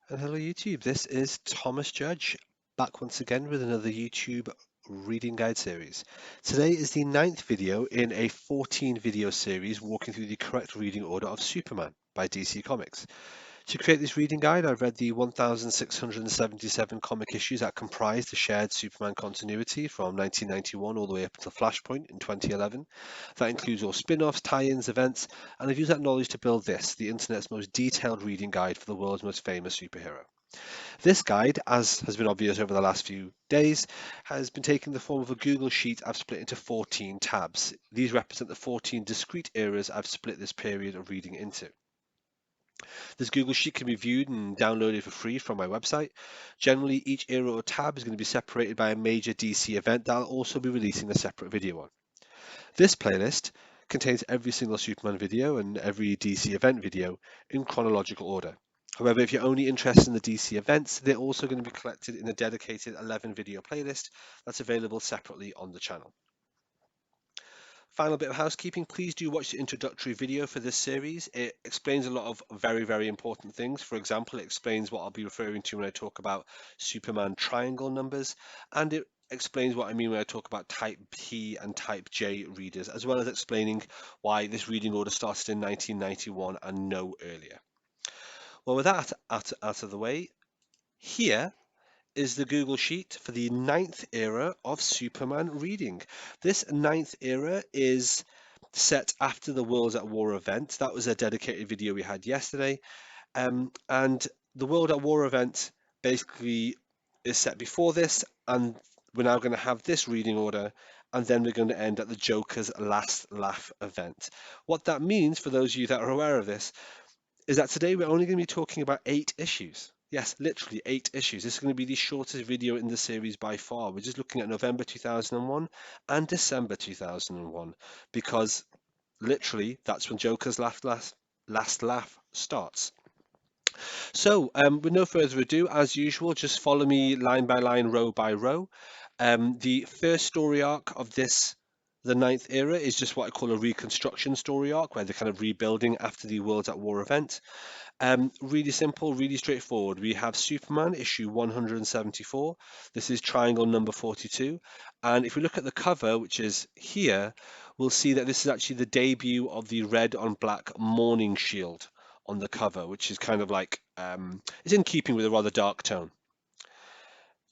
And hello YouTube, this is Thomas Judge, back once again with another YouTube reading guide series. Today is the 9th video in a 14 video series walking through the correct reading order of Superman by DC Comics. To create this reading guide, I've read the 1,677 comic issues that comprise the shared Superman continuity from 1991 all the way up until Flashpoint in 2011. That includes all spin-offs, tie-ins, events, and I've used that knowledge to build this, the internet's most detailed reading guide for the world's most famous superhero. This guide, as has been obvious over the last few days, has been taking the form of a Google Sheet I've split into 14 tabs. These represent the 14 discrete eras I've split this period of reading into. This Google Sheet can be viewed and downloaded for free from my website. Generally, each era or tab is going to be separated by a major DC event that I'll also be releasing a separate video on. This playlist contains every single Superman video and every DC event video in chronological order. However, if you're only interested in the DC events, they're also going to be collected in a dedicated 11 video playlist that's available separately on the channel. Final bit of housekeeping, please do watch the introductory video for this series. It explains a lot of very important things. For example, it explains what I'll be referring to when I talk about Superman triangle numbers, and it explains what I mean when I talk about type P and type J readers, as well as explaining why this reading order started in 1991 and no earlier. Well, with that out of the way, here is the Google Sheet for the 9th era of Superman reading. This 9th era is set after the Worlds at War event. That was a dedicated video we had yesterday. And the World at War event basically is set before this, and we're now going to have this reading order, and then we're going to end at the Joker's Last Laugh event. What that means, for those of you that are aware of this, is that today we're only going to be talking about 8 issues. Yes, literally 8 issues. This is going to be the shortest video in the series by far. We're just looking at November 2001 and December 2001 because literally that's when Joker's last laugh starts. So, with no further ado, as usual, just follow me line by line, row by row. The first story arc of the 9th era, is just what I call a reconstruction story arc, where they're kind of rebuilding after the Worlds at War event. Really simple, really straightforward. We have Superman issue 174. This is triangle number 42. And if we look at the cover, which is here, we'll see that this is actually the debut of the red on black Morning Shield on the cover, which is kind of like, it's in keeping with a rather dark tone.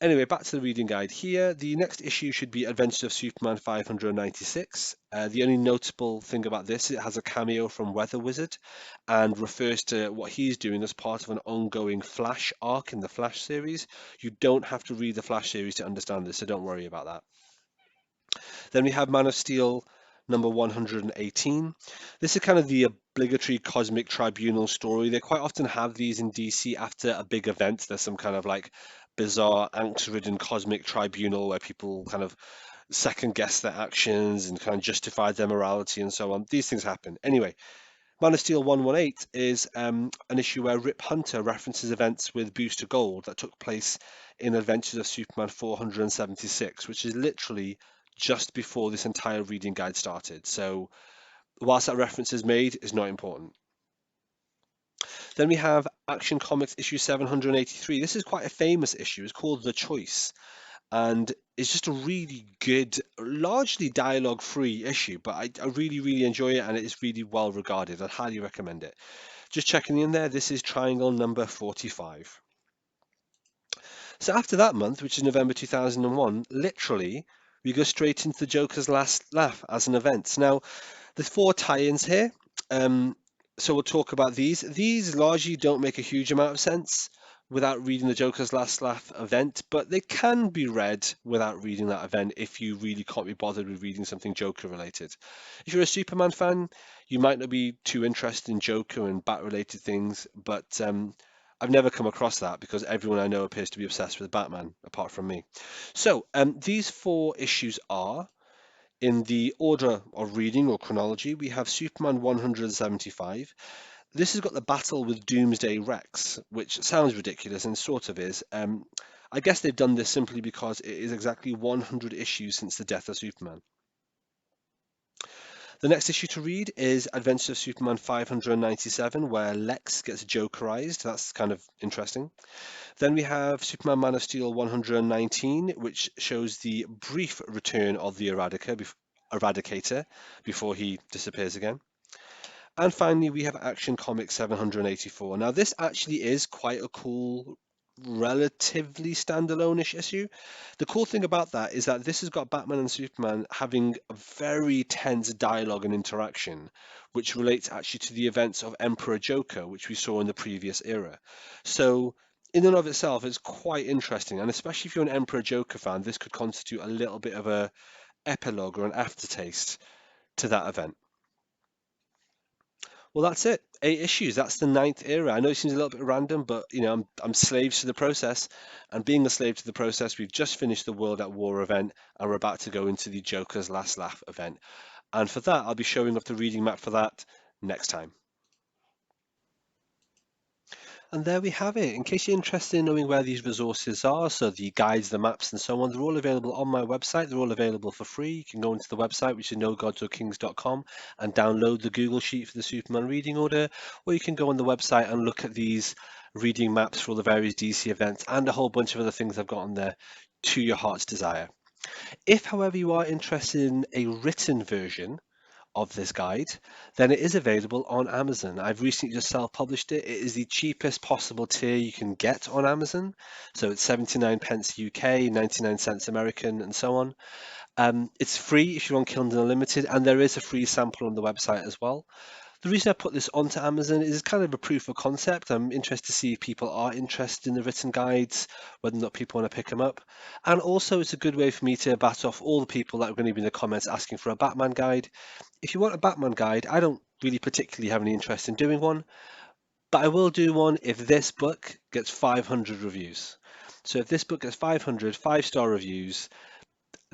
Anyway, back to the reading guide here. The next issue should be Adventures of Superman 596. The only notable thing about this, it has a cameo from Weather Wizard and refers to what he's doing as part of an ongoing Flash arc in the Flash series. You don't have to read the Flash series to understand this, so don't worry about that. Then we have Man of Steel number 118. This is kind of the obligatory cosmic tribunal story. They quite often have these in DC after a big event. There's some kind of like bizarre angst-ridden cosmic tribunal where people kind of second guess their actions and kind of justify their morality and so on. These things happen. Anyway, Man of Steel 118 is an issue where Rip Hunter references events with Booster Gold that took place in Adventures of Superman 476, which is literally just before this entire reading guide started. So whilst that reference is made, it's not important. Then we have Action Comics issue 783. This is quite a famous issue. It's called The Choice. And it's just a really good, largely dialogue-free issue, but I really enjoy it, and it's really well regarded. I'd highly recommend it. Just checking in there, this is triangle number 45. So after that month, which is November 2001, literally, we go straight into the Joker's Last Laugh as an event. Now, there's 4 tie-ins here, so we'll talk about these. These largely don't make a huge amount of sense without reading the Joker's Last Laugh event, but they can be read without reading that event if you really can't be bothered with reading something Joker related. If you're a Superman fan, you might not be too interested in Joker and Bat related things, but I've never come across that because everyone I know appears to be obsessed with Batman, apart from me. So these 4 issues are, in the order of reading or chronology, we have Superman 175. This has got the battle with Doomsday Rex, which sounds ridiculous and sort of is. I guess they've done this simply because it is exactly 100 issues since the death of Superman. The next issue to read is Adventures of Superman 597, where Lex gets Jokerized. That's kind of interesting. Then we have Superman Man of Steel 119, which shows the brief return of the Eradicator before he disappears again. And finally, we have Action Comics 784. Now, this actually is quite a cool, relatively standalone-ish issue. The cool thing about that is that this has got Batman and Superman having a very tense dialogue and interaction, which relates actually to the events of Emperor Joker, which we saw in the previous era. So, in and of itself, it's quite interesting, and especially if you're an Emperor Joker fan, this could constitute a little bit of a epilogue or an aftertaste to that event. Well, that's it. 8 issues. That's the 9th era. I know it seems a little bit random, but I'm slaves to the process. And being a slave to the process, we've just finished the World at War event, and we're about to go into the Joker's Last Laugh event. And for that, I'll be showing off the reading map for that next time. And there we have it. In case you're interested in knowing where these resources are, so the guides, the maps, and so on, they're all available on my website. They're all available for free. You can go into the website, which is nogodsorkings.com, and download the Google Sheet for the Superman reading order, or you can go on the website and look at these reading maps for all the various DC events and a whole bunch of other things I've got on there to your heart's desire. If, however, you are interested in a written version of this guide, then it is available on Amazon. I've recently just self-published it. It is the cheapest possible tier you can get on Amazon. So it's 79 pence UK, 99 cents American, and so on. It's free if you're on Kindle Unlimited, and there is a free sample on the website as well. The reason I put this onto Amazon is kind of a proof of concept. I'm interested to see if people are interested in the written guides, whether or not people want to pick them up. And also, it's a good way for me to bat off all the people that are going to be in the comments asking for a Batman guide. If you want a Batman guide, I don't really particularly have any interest in doing one, but I will do one if this book gets 500 reviews. So if this book gets 500 5-star reviews,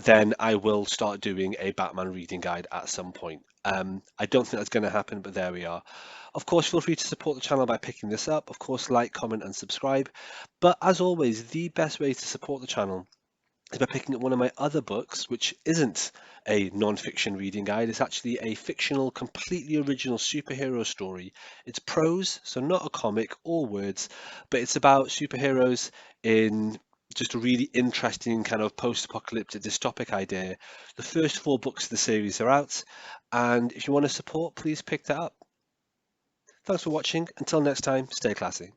then I will start doing a Batman reading guide at some point. I don't think that's going to happen, but there we are. Of course, feel free to support the channel by picking this up. Of course, like, comment, and subscribe. But as always, the best way to support the channel is by picking up one of my other books, which isn't a non-fiction reading guide. It's actually a fictional, completely original superhero story. It's prose, so not a comic or words, but it's about superheroes in just a really interesting kind of post-apocalyptic dystopic idea. The first 4 books of the series are out, and if you want to support, please pick that up. Thanks for watching. Until next time, stay classy.